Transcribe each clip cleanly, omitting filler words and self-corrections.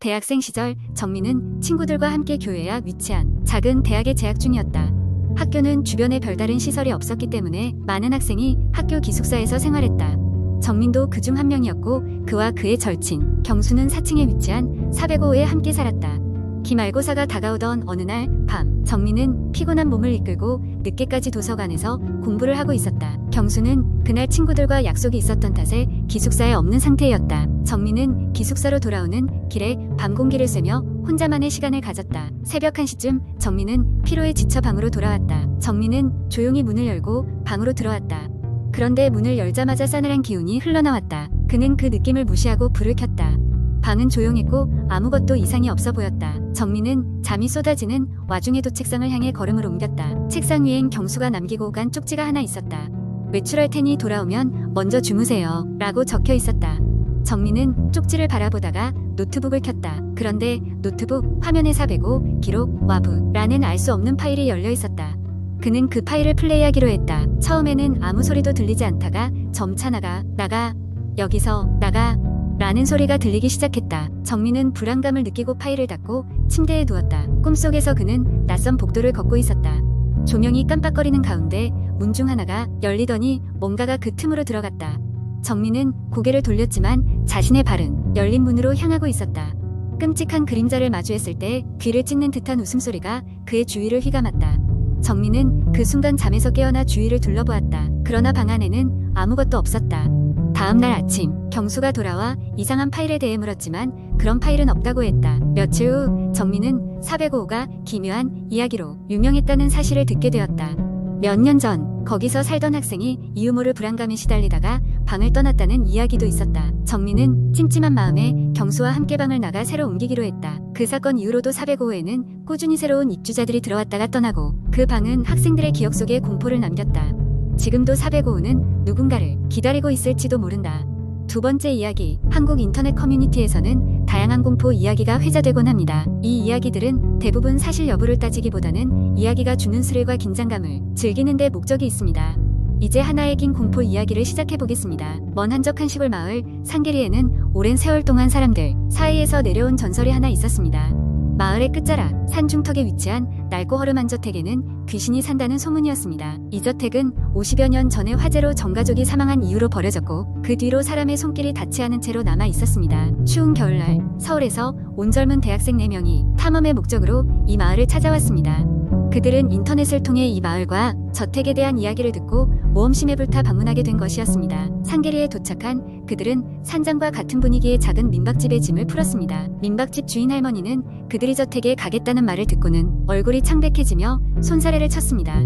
대학생 시절 정민은 친구들과 함께 교외에 위치한 작은 대학에 재학 중이었다. 학교는 주변에 별다른 시설이 없었기 때문에 많은 학생이 학교 기숙사에서 생활했다. 정민도 그중 한 명이었고 그와 그의 절친 경수는 4층에 위치한 405호에 함께 살았다. 기말고사가 다가오던 어느 날 밤, 정민은 피곤한 몸을 이끌고 늦게까지 도서관에서 공부를 하고 있었다. 경수는 그날 친구들과 약속이 있었던 탓에 기숙사에 없는 상태였다. 정민은 기숙사로 돌아오는 길에 밤 공기를 쐬며 혼자만의 시간을 가졌다. 새벽 1시쯤 정민은 피로에 지쳐 방으로 돌아왔다. 정민은 조용히 문을 열고 방으로 들어왔다. 그런데 문을 열자마자 싸늘한 기운이 흘러나왔다. 그는 그 느낌을 무시하고 불을 켰다. 방은 조용했고 아무것도 이상이 없어 보였다. 정민은 잠이 쏟아지는 와중에도 책상을 향해 걸음을 옮겼다. 책상 위엔 경수가 남기고 간 쪽지가 하나 있었다. 외출할 테니 돌아오면 먼저 주무세요 라고 적혀 있었다. 정민은 쪽지를 바라보다가 노트북을 켰다. 그런데 노트북 화면에 405 기록 와부라는 알 수 없는 파일이 열려 있었다. 그는 그 파일을 플레이하기로 했다. 처음에는 아무 소리도 들리지 않다가 점차 나가 여기서 나가 라는 소리가 들리기 시작했다. 정민은 불안감을 느끼고 파일을 닫고 침대에 누웠다. 꿈속에서 그는 낯선 복도를 걷고 있었다. 조명이 깜빡거리는 가운데 문 중 하나가 열리더니 뭔가가 그 틈으로 들어갔다. 정민은 고개를 돌렸지만 자신의 발은 열린 문으로 향하고 있었다. 끔찍한 그림자를 마주했을 때 귀를 찢는 듯한 웃음소리가 그의 주위를 휘감았다. 정민은 그 순간 잠에서 깨어나 주위를 둘러보았다. 그러나 방 안에는 아무것도 없었다. 다음 날 아침 경수가 돌아와 이상한 파일에 대해 물었지만 그런 파일은 없다고 했다. 며칠 후 정민은 405호가 기묘한 이야기로 유명했다는 사실을 듣게 되었다. 몇 년 전 거기서 살던 학생이 이 유모를 불안감에 시달리다가 방을 떠났다는 이야기도 있었다. 정민은 찜찜한 마음에 경수와 함께 방을 나가 새로 옮기기로 했다. 그 사건 이후로도 405호에는 꾸준히 새로운 입주자들이 들어왔다가 떠나고 그 방은 학생들의 기억 속에 공포를 남겼다. 지금도 405호는 누군가를 기다리고 있을지도 모른다. 두 번째 이야기, 한국 인터넷 커뮤니티에서는 다양한 공포 이야기가 회자되곤 합니다. 이 이야기들은 대부분 사실 여부를 따지기보다는 이야기가 주는 스릴과 긴장감을 즐기는 데 목적이 있습니다. 이제 하나의 긴 공포 이야기를 시작해보겠습니다. 먼 한적한 시골 마을 상계리에는 오랜 세월 동안 사람들 사이에서 내려온 전설이 하나 있었습니다. 마을의 끝자락 산중턱에 위치한 낡고 허름한 저택에는 귀신이 산다는 소문이었습니다. 이 저택은 50여 년 전에 화재로 전 가족이 사망한 이후로 버려졌고 그 뒤로 사람의 손길이 닿지 않은 채로 남아 있었습니다. 추운 겨울날 서울에서 온 젊은 대학생 4명이 탐험의 목적으로 이 마을을 찾아왔습니다. 그들은 인터넷을 통해 이 마을과 저택에 대한 이야기를 듣고 모험심에 불타 방문하게 된 것이었습니다. 상계리에 도착한 그들은 산장과 같은 분위기의 작은 민박집에 짐을 풀었습니다. 민박집 주인 할머니는 그들이 저택에 가겠다는 말을 듣고는 얼굴이 창백해지며 손사래를 쳤습니다.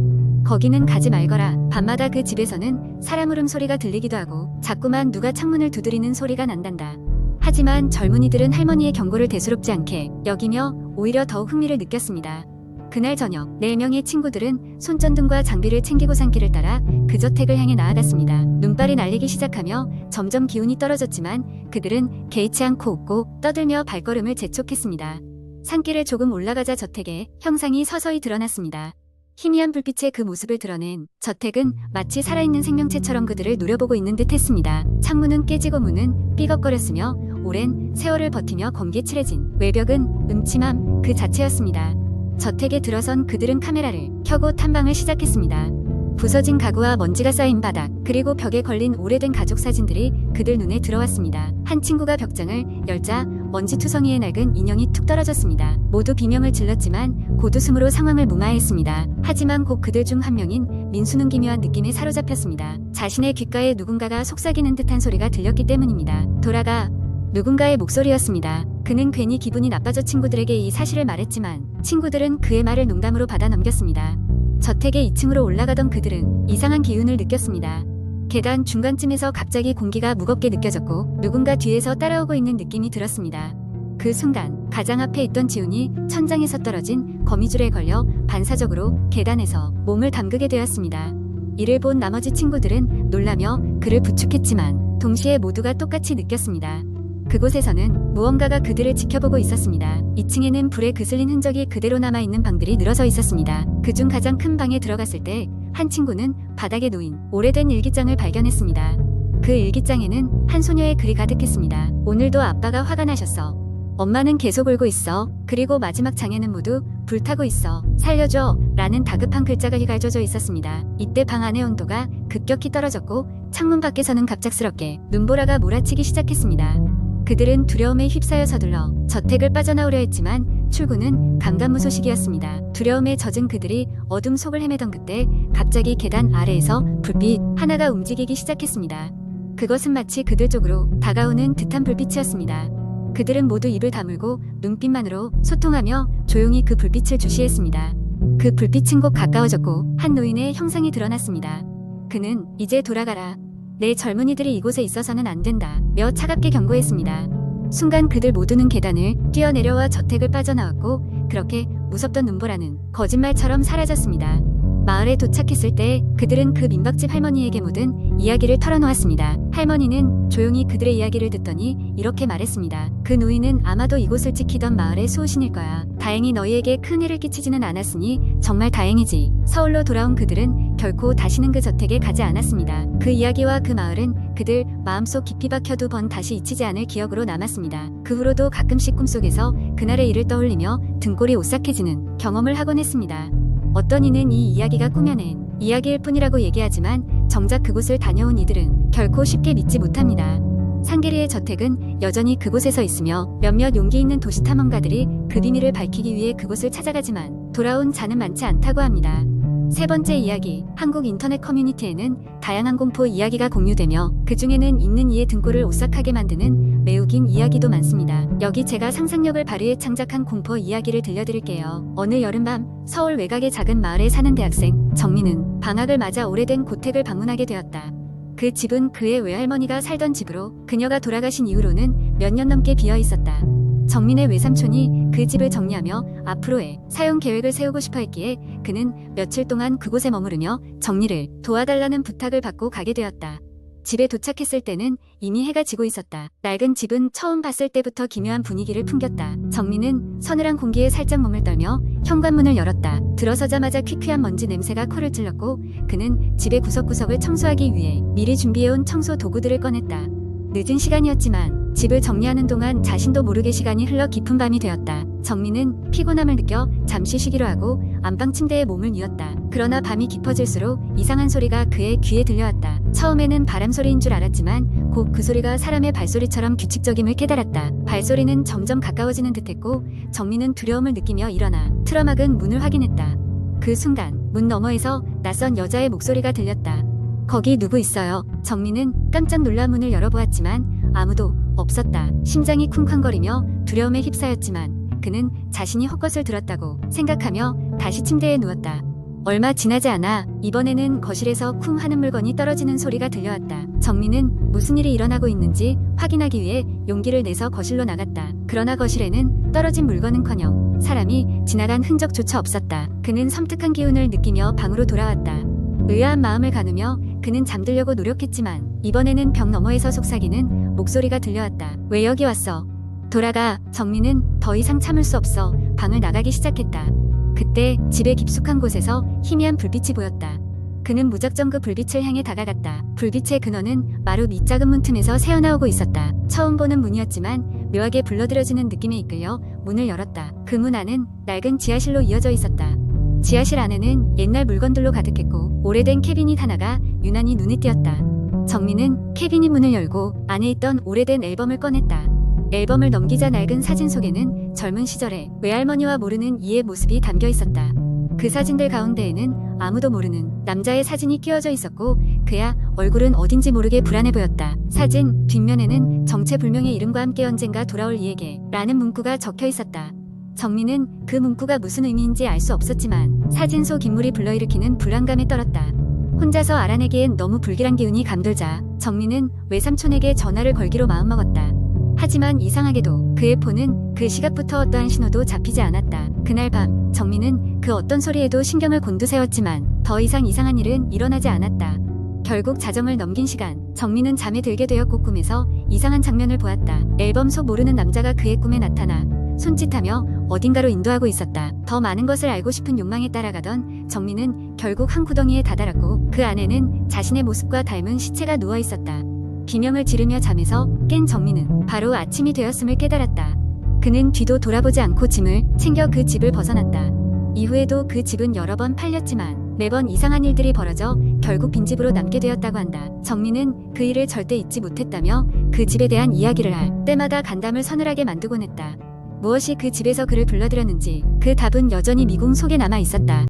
거기는 가지 말거라. 밤마다 그 집에서는 사람 울음소리가 들리기도 하고 자꾸만 누가 창문을 두드리는 소리가 난단다. 하지만 젊은이들은 할머니의 경고를 대수롭지 않게 여기며 오히려 더욱 흥미를 느꼈습니다. 그날 저녁 4명의 친구들은 손전등과 장비를 챙기고 산길을 따라 그 저택을 향해 나아갔습니다. 눈발이 날리기 시작하며 점점 기운이 떨어졌지만 그들은 개의치 않고 웃고 떠들며 발걸음을 재촉했습니다. 산길을 조금 올라가자 저택의 형상이 서서히 드러났습니다. 희미한 불빛에 그 모습을 드러낸 저택은 마치 살아있는 생명체처럼 그들을 노려보고 있는 듯 했습니다. 창문은 깨지고 문은 삐걱거렸으며 오랜 세월을 버티며 검게 칠해진 외벽은 음침함 그 자체였습니다. 저택에 들어선 그들은 카메라를 켜고 탐방을 시작했습니다. 부서진 가구와 먼지가 쌓인 바닥 그리고 벽에 걸린 오래된 가족 사진들이 그들 눈에 들어왔습니다. 한 친구가 벽장을 열자 먼지투성이에 낡은 인형이 툭 떨어졌습니다. 모두 비명을 질렀지만 곧웃음으로 상황을 무마했습니다. 하지만 곧 그들 중 한 명인 민수는 기묘한 느낌에 사로잡혔습니다. 자신의 귓가에 누군가가 속삭이는 듯한 소리가 들렸기 때문입니다. 돌아가 누군가의 목소리였습니다. 그는 괜히 기분이 나빠져 친구들에게 이 사실을 말했지만 친구들은 그의 말을 농담으로 받아 넘겼습니다. 저택의 2층으로 올라가던 그들은 이상한 기운을 느꼈습니다. 계단 중간쯤에서 갑자기 공기가 무겁게 느껴졌고 누군가 뒤에서 따라오고 있는 느낌이 들었습니다. 그 순간 가장 앞에 있던 지훈이 천장에서 떨어진 거미줄에 걸려 반사적으로 계단에서 몸을 담그게 되었습니다. 이를 본 나머지 친구들은 놀라며 그를 부축했지만 동시에 모두가 똑같이 느꼈습니다. 그곳에서는 무언가가 그들을 지켜보고 있었습니다. 2층에는 불에 그슬린 흔적이 그대로 남아있는 방들이 늘어서 있었습니다. 그중 가장 큰 방에 들어갔을 때 한 친구는 바닥에 놓인 오래된 일기장을 발견했습니다. 그 일기장에는 한 소녀의 글이 가득했습니다. 오늘도 아빠가 화가 나셨어. 엄마는 계속 울고 있어. 그리고 마지막 장에는 모두 불타고 있어. 살려줘. 라는 다급한 글자가 휘갈겨져 있었습니다. 이때 방 안의 온도가 급격히 떨어졌고 창문 밖에서는 갑작스럽게 눈보라가 몰아치기 시작했습니다. 그들은 두려움에 휩싸여 서둘러 저택을 빠져나오려 했지만 출구는 감감무소식이었습니다. 두려움에 젖은 그들이 어둠 속을 헤매던 그때 갑자기 계단 아래에서 불빛 하나가 움직이기 시작했습니다. 그것은 마치 그들 쪽으로 다가오는 듯한 불빛이었습니다. 그들은 모두 입을 다물고 눈빛만으로 소통하며 조용히 그 불빛을 주시했습니다. 그 불빛은 곧 가까워졌고 한 노인의 형상이 드러났습니다. 그는 이제 돌아가라. 내 젊은이들이 이곳에 있어서는 안 된다. 며 차갑게 경고했습니다. 순간 그들 모두는 계단을 뛰어내려와 저택을 빠져나왔고 그렇게 무섭던 눈보라는 거짓말처럼 사라졌습니다. 마을에 도착했을 때 그들은 그 민박집 할머니에게 모든 이야기를 털어놓았습니다. 할머니는 조용히 그들의 이야기를 듣더니 이렇게 말했습니다. 그 노인은 아마도 이곳을 지키던 마을의 수호신일 거야. 다행히 너희에게 큰 해를 끼치지는 않았으니 정말 다행이지. 서울로 돌아온 그들은 결코 다시는 그 저택에 가지 않았습니다. 그 이야기와 그 마을은 그들 마음속 깊이 박혀두 번 다시 잊히지 않을 기억으로 남았습니다. 그 후로도 가끔씩 꿈속에서 그날의 일을 떠올리며 등골이 오싹해지는 경험을 하곤 했습니다. 어떤 이는 이 이야기가 꾸며낸 이야기일 뿐이라고 얘기하지만 정작 그곳을 다녀온 이들은 결코 쉽게 믿지 못합니다. 상계리의 저택은 여전히 그곳에서 있으며 몇몇 용기 있는 도시 탐험가들이 그 비밀을 밝히기 위해 그곳을 찾아가지만 돌아온 자는 많지 않다고 합니다. 세 번째 이야기, 한국 인터넷 커뮤니티에는 다양한 공포 이야기가 공유되며 그 중에는 읽는 이의 등골을 오싹하게 만드는 매우 긴 이야기도 많습니다. 여기 제가 상상력을 발휘해 창작한 공포 이야기를 들려드릴게요. 어느 여름밤 서울 외곽의 작은 마을에 사는 대학생 정민은 방학을 맞아 오래된 고택을 방문하게 되었다. 그 집은 그의 외할머니가 살던 집으로 그녀가 돌아가신 이후로는 몇 년 넘게 비어 있었다. 정민의 외삼촌이 그 집을 정리하며 앞으로의 사용 계획을 세우고 싶어 했기에 그는 며칠 동안 그곳에 머무르며 정리를 도와달라는 부탁을 받고 가게 되었다. 집에 도착했을 때는 이미 해가 지고 있었다. 낡은 집은 처음 봤을 때부터 기묘한 분위기를 풍겼다. 정민은 서늘한 공기에 살짝 몸을 떨며 현관문을 열었다. 들어서자마자 퀴퀴한 먼지 냄새가 코를 찔렀고 그는 집의 구석구석을 청소하기 위해 미리 준비해온 청소 도구들을 꺼냈다. 늦은 시간이었지만 집을 정리하는 동안 자신도 모르게 시간이 흘러 깊은 밤이 되었다. 정민은 피곤함을 느껴 잠시 쉬기로 하고 안방 침대에 몸을 뉘었다. 그러나 밤이 깊어질수록 이상한 소리가 그의 귀에 들려왔다. 처음에는 바람 소리인 줄 알았지만 곧 그 소리가 사람의 발소리처럼 규칙적임을 깨달았다. 발소리는 점점 가까워지는 듯했고 정민은 두려움을 느끼며 일어나 틀어막은 문을 확인했다. 그 순간 문 너머에서 낯선 여자의 목소리가 들렸다. 거기 누구 있어요? 정민은 깜짝 놀라 문을 열어보았지만 아무도 없었다. 심장이 쿵쾅거리며 두려움에 휩싸였지만 그는 자신이 헛것을 들었다고 생각하며 다시 침대에 누웠다. 얼마 지나지 않아 이번에는 거실에서 쿵 하는 물건이 떨어지는 소리가 들려왔다. 정민은 무슨 일이 일어나고 있는지 확인하기 위해 용기를 내서 거실로 나갔다. 그러나 거실에는 떨어진 물건은커녕 사람이 지나간 흔적조차 없었다. 그는 섬뜩한 기운을 느끼며 방으로 돌아왔다. 의아한 마음을 가누며 그는 잠들려고 노력했지만 이번에는 벽 너머에서 속삭이는 목소리가 들려왔다. 왜 여기 왔어? 돌아가. 정민은 더 이상 참을 수 없어 방을 나가기 시작했다. 그때 집의 깊숙한 곳에서 희미한 불빛이 보였다. 그는 무작정 그 불빛을 향해 다가갔다. 불빛의 근원은 마루 밑 작은 문틈에서 새어나오고 있었다. 처음 보는 문이었지만 묘하게 불러들여지는 느낌에 이끌려 문을 열었다. 그 문 안은 낡은 지하실로 이어져 있었다. 지하실 안에는 옛날 물건들로 가득했고 오래된 캐비닛 하나가 유난히 눈에 띄었다. 정민은 캐비닛 문을 열고 안에 있던 오래된 앨범을 꺼냈다. 앨범을 넘기자 낡은 사진 속에는 젊은 시절의 외할머니와 모르는 이의 모습이 담겨 있었다. 그 사진들 가운데에는 아무도 모르는 남자의 사진이 끼워져 있었고 그야 얼굴은 어딘지 모르게 불안해 보였다. 사진 뒷면에는 정체불명의 이름과 함께 언젠가 돌아올 이에게 라는 문구가 적혀 있었다. 정민은 그 문구가 무슨 의미인지 알 수 없었지만 사진 속 인물이 불러일으키는 불안감에 떨었다. 혼자서 알아내기엔 너무 불길한 기운이 감돌자 정민은 외삼촌에게 전화를 걸기로 마음먹었다. 하지만 이상하게도 그의 폰은 그 시각부터 어떠한 신호도 잡히지 않았다. 그날 밤 정민은 그 어떤 소리에도 신경을 곤두세웠지만 더 이상 이상한 일은 일어나지 않았다. 결국 자정을 넘긴 시간 정민은 잠에 들게 되었고 꿈에서 이상한 장면을 보았다. 앨범 속 모르는 남자가 그의 꿈에 나타나 손짓하며 어딘가로 인도하고 있었다. 더 많은 것을 알고 싶은 욕망에 따라가던 정민은 결국 한 구덩이에 다다랐고 그 안에는 자신의 모습과 닮은 시체가 누워 있었다. 비명을 지르며 잠에서 깬 정민은 바로 아침이 되었음을 깨달았다. 그는 뒤도 돌아보지 않고 짐을 챙겨 그 집을 벗어났다. 이후에도 그 집은 여러 번 팔렸지만 매번 이상한 일들이 벌어져 결국 빈집으로 남게 되었다고 한다. 정민은 그 일을 절대 잊지 못했다며 그 집에 대한 이야기를 할 때마다 간담을 서늘하게 만들곤 했다. 무엇이 그 집에서 그를 불러들였는지 그 답은 여전히 미궁 속에 남아 있었다.